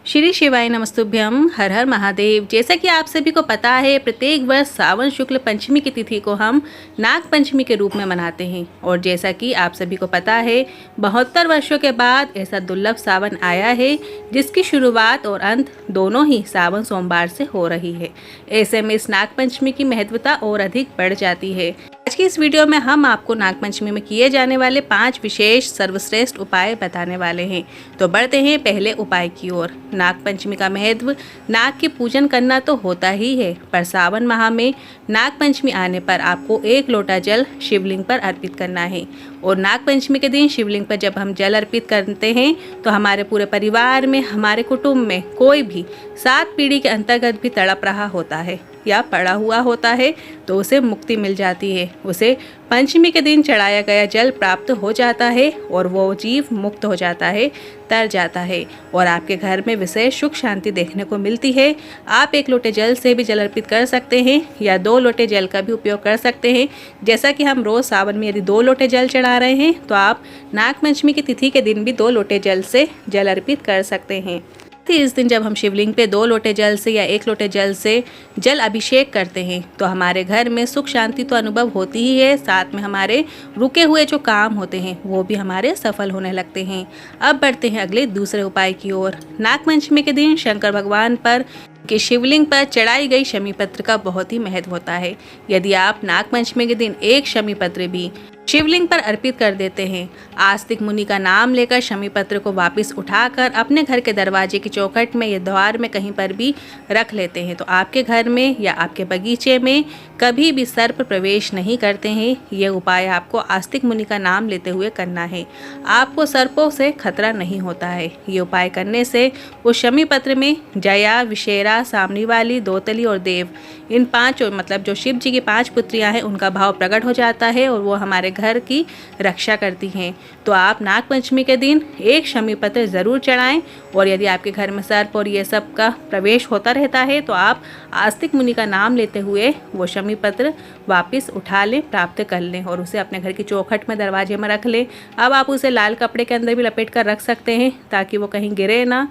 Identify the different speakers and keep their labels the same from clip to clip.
Speaker 1: श्री शिवाय नमस्तुभ्यम। हर हर महादेव। जैसा कि आप सभी को पता है, प्रत्येक वर्ष सावन शुक्ल पंचमी की तिथि को हम नाग पंचमी के रूप में मनाते हैं। और जैसा कि आप सभी को पता है, 72 वर्षों के बाद ऐसा दुर्लभ सावन आया है जिसकी शुरुआत और अंत दोनों ही सावन सोमवार से हो रही है। ऐसे में इस नाग पंचमी की महत्वता और अधिक बढ़ जाती है। आज की इस वीडियो में हम आपको नाग पंचमी में किए जाने वाले 5 विशेष सर्वश्रेष्ठ उपाय बताने वाले हैं। तो बढ़ते हैं पहले उपाय की ओर। नाग पंचमी का महत्व, नाग की पूजन करना तो होता ही है, पर सावन माह में नाग पंचमी आने पर आपको 1 लोटा जल शिवलिंग पर अर्पित करना है। और नाग पंचमी के दिन शिवलिंग पर जब हम जल अर्पित करते हैं तो हमारे पूरे परिवार में, हमारे कुटुंब में कोई भी 7 पीढ़ी के अंतर्गत भी तड़प रहा होता है या पड़ा हुआ होता है तो उसे मुक्ति मिल जाती है। उसे पंचमी के दिन चढ़ाया गया जल प्राप्त हो जाता है और वो जीव मुक्त हो जाता है, तर जाता है और आपके घर में विशेष सुख शांति देखने को मिलती है। आप 1 लोटे जल से भी जल अर्पित कर सकते हैं या 2 लोटे जल का भी उपयोग कर सकते हैं। जैसा कि हम रोज़ सावन में यदि 2 लोटे जल चढ़ा रहे हैं तो आप नाग पंचमी की तिथि के दिन भी 2 लोटे जल से जल अर्पित कर सकते हैं। इस दिन जब हम शिवलिंग पे 2 लोटे जल से या 1 लोटे जल से जल अभिषेक करते हैं तो हमारे घर में सुख शांति तो अनुभव होती ही है, साथ में हमारे रुके हुए जो काम होते हैं वो भी हमारे सफल होने लगते हैं। अब बढ़ते हैं अगले दूसरे उपाय की ओर। नाग पंचमी के दिन शंकर भगवान पर कि शिवलिंग पर चढ़ाई गई शमी पत्र का बहुत ही महत्व होता है। यदि आप नाग पंचमी के दिन 1 शमी पत्र भी शिवलिंग पर अर्पित कर देते हैं, आस्तिक मुनि का नाम लेकर शमी पत्र को वापस उठाकर अपने घर के दरवाजे की चौखट में या द्वार में कहीं पर भी रख लेते हैं तो आपके घर में या आपके बगीचे में कभी भी सर्प प्रवेश नहीं करते हैं। ये उपाय आपको आस्तिक मुनि का नाम लेते हुए करना है। आपको सर्पों से खतरा नहीं होता है। ये उपाय करने से उस शमी पत्र में जया, विशेरा, सामनी वाली, दोतली और देव, इन 5 मतलब जो शिव जी की 5 पुत्रियां हैं उनका भाव प्रकट हो जाता है और वो हमारे घर की रक्षा करती हैं। तो आप नाग पंचमी के दिन 1 शमी पत्र ज़रूर चढ़ाएं। और यदि आपके घर में सर्प और ये सब का प्रवेश होता रहता है तो आप आस्तिक मुनि का नाम लेते हुए वो शमी पत्र वापस उठा लें, प्राप्त कर लें और उसे अपने घर की चौखट में, दरवाजे में रख लें। अब आप उसे लाल कपड़े के अंदर भी लपेट कर रख सकते हैं ताकि वो कहीं गिरे ना।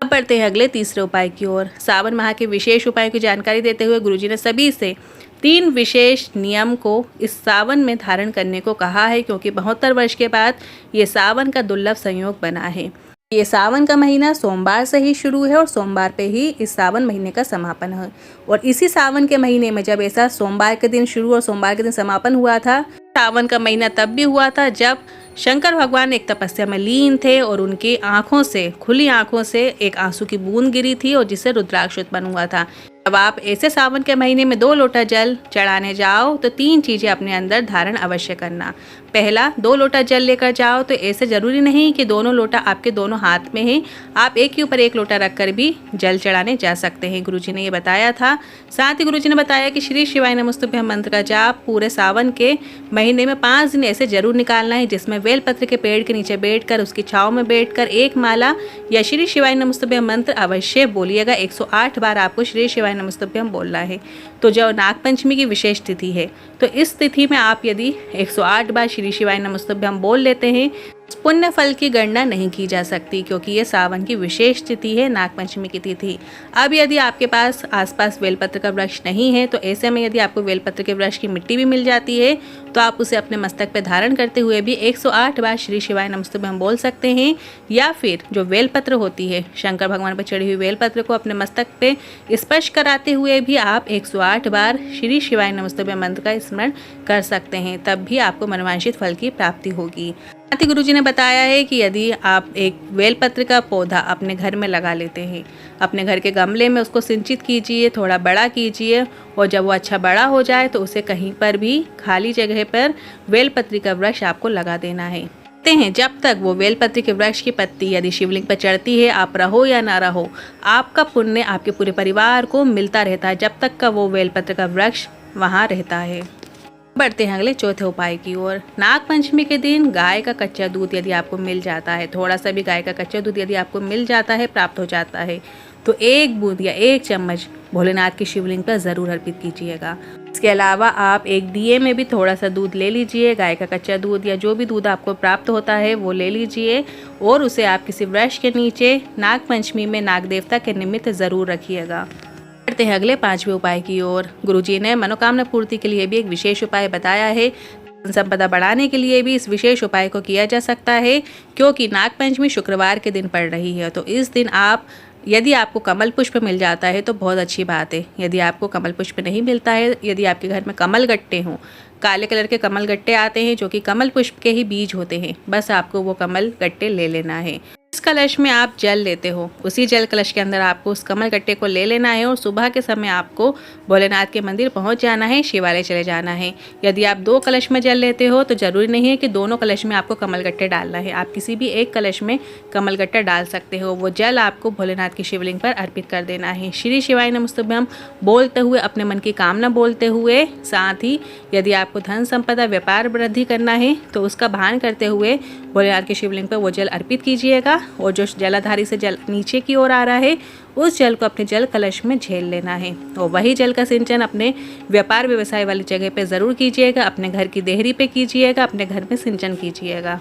Speaker 1: अब बढ़ते हैं अगले तीसरे उपाय की ओर। सावन माह के विशेष उपायों की जानकारी देते हुए गुरुजी ने सभी से 3 विशेष नियम को इस सावन में धारण करने को कहा है, क्योंकि 72 वर्ष के बाद ये सावन का दुर्लभ संयोग बना है। ये सावन का महीना सोमवार से ही शुरू है और सोमवार पे ही इस सावन महीने का समापन है। और इसी सावन के महीने में जब ऐसा सोमवार के दिन शुरू और सोमवार के दिन समापन हुआ था, सावन का महीना तब भी हुआ था जब शंकर भगवान एक तपस्या में लीन थे और उनकी आंखों से, खुली आंखों से एक आंसू की बूंद गिरी थी और जिससे रुद्राक्ष उत्पन्न हुआ था। अब आप ऐसे सावन के महीने में 2 लोटा जल चढ़ाने जाओ तो 3 चीज़ें अपने अंदर धारण अवश्य करना। पहला, 2 लोटा जल लेकर जाओ तो ऐसे ज़रूरी नहीं कि दोनों लोटा आपके दोनों हाथ में हैं, आप एक के ऊपर एक लोटा रखकर भी जल चढ़ाने जा सकते हैं। गुरुजी ने ये बताया था। साथ ही गुरुजी ने बताया कि श्री शिवाय नमस्तुभ्यम मंत्र का जाप पूरे सावन के महीने में 5 दिन ऐसे जरूर निकालना है जिसमें बेलपत्र के पेड़ के नीचे बैठकर, उसकी छाँव में बैठकर 1 माला या श्री शिवाय नमस्तुभ्यम मंत्र अवश्य बोलिएगा। 108 बार आपको श्री शिवाय नमस्तुभ्यम बोलना है। तो जो नाग पंचमी की विशेष तिथि है तो इस तिथि में आप यदि 108 बार श्री शिवाय नमस्तुभ्यम बोल लेते हैं, पुण्य फल की गणना नहीं की जा सकती, क्योंकि ये सावन की विशेष तिथि है, नाग पंचमी की तिथि। अब यदि आपके पास आसपास बेलपत्र का वृक्ष नहीं है तो ऐसे में यदि आपको बेलपत्र के वृक्ष की मिट्टी भी मिल जाती है तो आप उसे अपने मस्तक पे धारण करते हुए भी 108 बार श्री शिवाय नमस्तुभ्यम बोल सकते हैं। या फिर जो बेलपत्र होती है, शंकर भगवान पर चढ़ी हुई बेलपत्र को अपने मस्तक पे स्पर्श कराते हुए भी आप 108 बार श्री शिवाय नमस्तुभ्यम मंत्र का स्मरण कर सकते हैं, तब भी आपको मनवांछित फल की प्राप्ति होगी। साथ ही गुरुजी ने बताया है कि यदि आप एक बेलपत्र का पौधा अपने घर में लगा लेते हैं, अपने घर के गमले में उसको सिंचित कीजिए, थोड़ा बड़ा कीजिए और जब वो अच्छा बड़ा हो जाए तो उसे कहीं पर भी खाली जगह पर बेलपत्री का वृक्ष आपको लगा देना है। कहते हैं जब तक वो बेलपत्री के वृक्ष की पत्ती यदि शिवलिंग पर चढ़ती है, आप रहो या ना रहो, आपका पुण्य आपके पूरे परिवार को मिलता रहता है जब तक का वो बेलपत्र का वृक्ष वहाँ रहता है। बढ़ते हैं अगले चौथे उपाय की ओर। नाग पंचमी के दिन गाय का कच्चा दूध यदि आपको मिल जाता है, थोड़ा सा भी गाय का कच्चा दूध यदि आपको मिल जाता है, प्राप्त हो जाता है, तो 1 बूंद या 1 चम्मच भोलेनाथ की शिवलिंग पर ज़रूर अर्पित कीजिएगा। इसके अलावा आप एक दिए में भी थोड़ा सा दूध ले लीजिए, गाय का कच्चा दूध या जो भी दूध आपको प्राप्त होता है वो ले लीजिए और उसे आप किसी वृक्ष के नीचे नाग पंचमी में नाग देवता के निमित्त ज़रूर रखिएगा। बढ़ते हैं अगले 5वें उपाय की ओर। गुरुजी ने मनोकामना पूर्ति के लिए भी एक विशेष उपाय बताया है। धन संपदा बढ़ाने के लिए भी इस विशेष उपाय को किया जा सकता है, क्योंकि नाग पंचमी शुक्रवार के दिन पड़ रही है। तो इस दिन आप यदि आपको कमल पुष्प मिल जाता है तो बहुत अच्छी बात है। यदि आपको कमल पुष्प नहीं मिलता है, यदि आपके घर में कमल गट्टे हों, काले कलर के कमल गट्टे आते हैं जो कि कमल पुष्प के ही बीज होते हैं, बस आपको वो कमल गट्टे ले लेना है। जिस कलश में आप जल लेते हो उसी जल कलश के अंदर आपको उस कमल गट्टे को ले लेना है और सुबह के समय आपको भोलेनाथ के मंदिर पहुंच जाना है, शिवालय चले जाना है। यदि आप 2 कलश में जल लेते हो तो ज़रूरी नहीं है कि दोनों कलश में आपको कमल गट्टे डालना है, आप किसी भी एक कलश में कमल गट्टा डाल सकते हो। वो जल आपको भोलेनाथ की शिवलिंग पर अर्पित कर देना है। श्री शिवाय नमस्तुभ्यम बोलते हुए, अपने मन की कामना बोलते हुए, साथ ही यदि आपको धन संपदा व्यापार वृद्धि करना है तो उसका भान करते हुए भोलेनाथ की शिवलिंग पर वो जल अर्पित कीजिएगा और जो जलाधारी से जल नीचे की ओर आ रहा है उस जल को अपने जल कलश में झेल लेना है और वही जल का सिंचन अपने व्यापार व्यवसाय वाली जगह पे ज़रूर कीजिएगा, अपने घर की देहरी पे कीजिएगा, अपने घर में सिंचन कीजिएगा।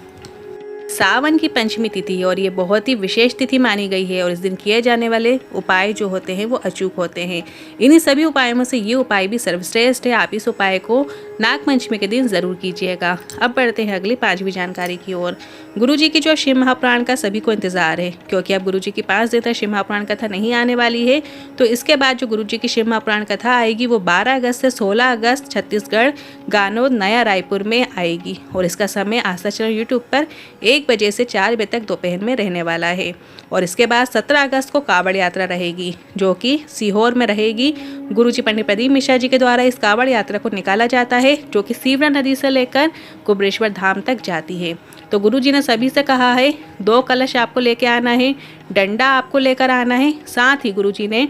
Speaker 1: सावन की पंचमी तिथि और ये बहुत ही विशेष तिथि मानी गई है और इस दिन किए जाने वाले उपाय जो होते हैं वो अचूक होते हैं। इन्हीं सभी उपायों में से ये उपाय भी सर्वश्रेष्ठ है। आप इस उपाय को नाग पंचमी के दिन ज़रूर कीजिएगा। अब बढ़ते हैं अगली 5वीं जानकारी की ओर। गुरुजी की जो शिव महापुराण का सभी को इंतजार है, क्योंकि अब गुरुजी की 5 दिन तक शिव महापुराण कथा नहीं आने वाली है। तो इसके बाद जो गुरुजी की शिव महापुराण कथा आएगी वो 12 अगस्त से 16 अगस्त छत्तीसगढ़ गानोद नया रायपुर में आएगी और इसका समय आस्था चैनल यूट्यूब पर 1 बजे से 4 बजे तक दोपहर में रहने वाला है। और इसके बाद 17 अगस्त को कावड़ यात्रा रहेगी जो कि सीहोर में रहेगी। गुरुजी पंडित प्रदीप मिश्रा जी के द्वारा इस कावड़ यात्रा को निकाला जाता है जो कि सीवरा नदी से लेकर कुबरेश्वर धाम तक जाती है। तो गुरुजी ने सभी से कहा है 2 कलश आपको लेके आना है, डंडा आपको लेकर आना है, साथ ही गुरुजी ने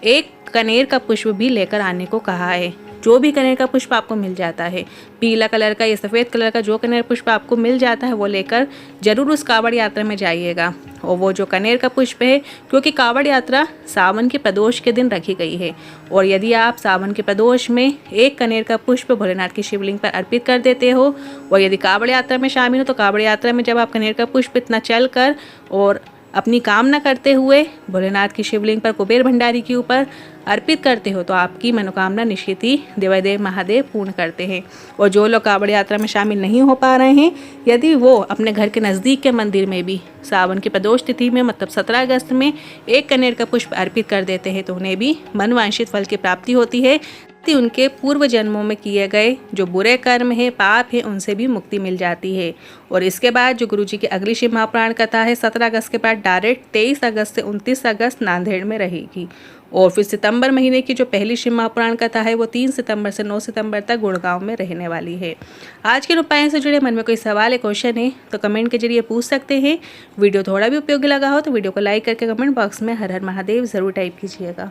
Speaker 1: 1 कनेर का पुष्प भी लेकर आने को कहा है। जो भी कनेर का पुष्प आपको मिल जाता है, पीला कलर का या सफ़ेद कलर का जो कनेर पुष्प आपको मिल जाता है वो लेकर जरूर उस कावड़ यात्रा में जाइएगा। और वो जो कनेर का पुष्प है, क्योंकि कावड़ यात्रा सावन के प्रदोष के दिन रखी गई है और यदि आप सावन के प्रदोष में 1 कनेर का पुष्प भोलेनाथ की शिवलिंग पर अर्पित कर देते हो और यदि कावड़ यात्रा में शामिल हो तो कावड़ यात्रा में जब आप कनेर का पुष्प इतना चल कर और अपनी कामना करते हुए भोलेनाथ की शिवलिंग पर कुबेर भंडारी के ऊपर अर्पित करते हो तो आपकी मनोकामना निश्चित ही देवादेव महादेव पूर्ण करते हैं। और जो लोग कावड़ यात्रा में शामिल नहीं हो पा रहे हैं, यदि वो अपने घर के नज़दीक के मंदिर में भी सावन की प्रदोष तिथि में मतलब 17 अगस्त में 1 कनेर का पुष्प अर्पित कर देते हैं तो उन्हें भी मनवांछित फल की प्राप्ति होती है। उनके पूर्व जन्मों में किए गए जो बुरे कर्म है, पाप है, उनसे भी मुक्ति मिल जाती है। और इसके बाद जो गुरुजी की अगली शिव महापुराण कथा है 17 अगस्त के बाद डायरेक्ट 23 अगस्त से 29 अगस्त नांदेड़ में रहेगी। और फिर सितंबर महीने की जो पहली शिव महापुराण कथा है वो 3 सितंबर से 9 सितंबर तक गुड़गांव में रहने वाली है। आज के उपायों से जुड़े मन में कोई सवाल है, क्वेश्चन है तो कमेंट के जरिए पूछ सकते हैं। वीडियो थोड़ा भी उपयोगी लगा हो तो वीडियो को लाइक करके कमेंट बॉक्स में हर हर महादेव ज़रूर टाइप कीजिएगा।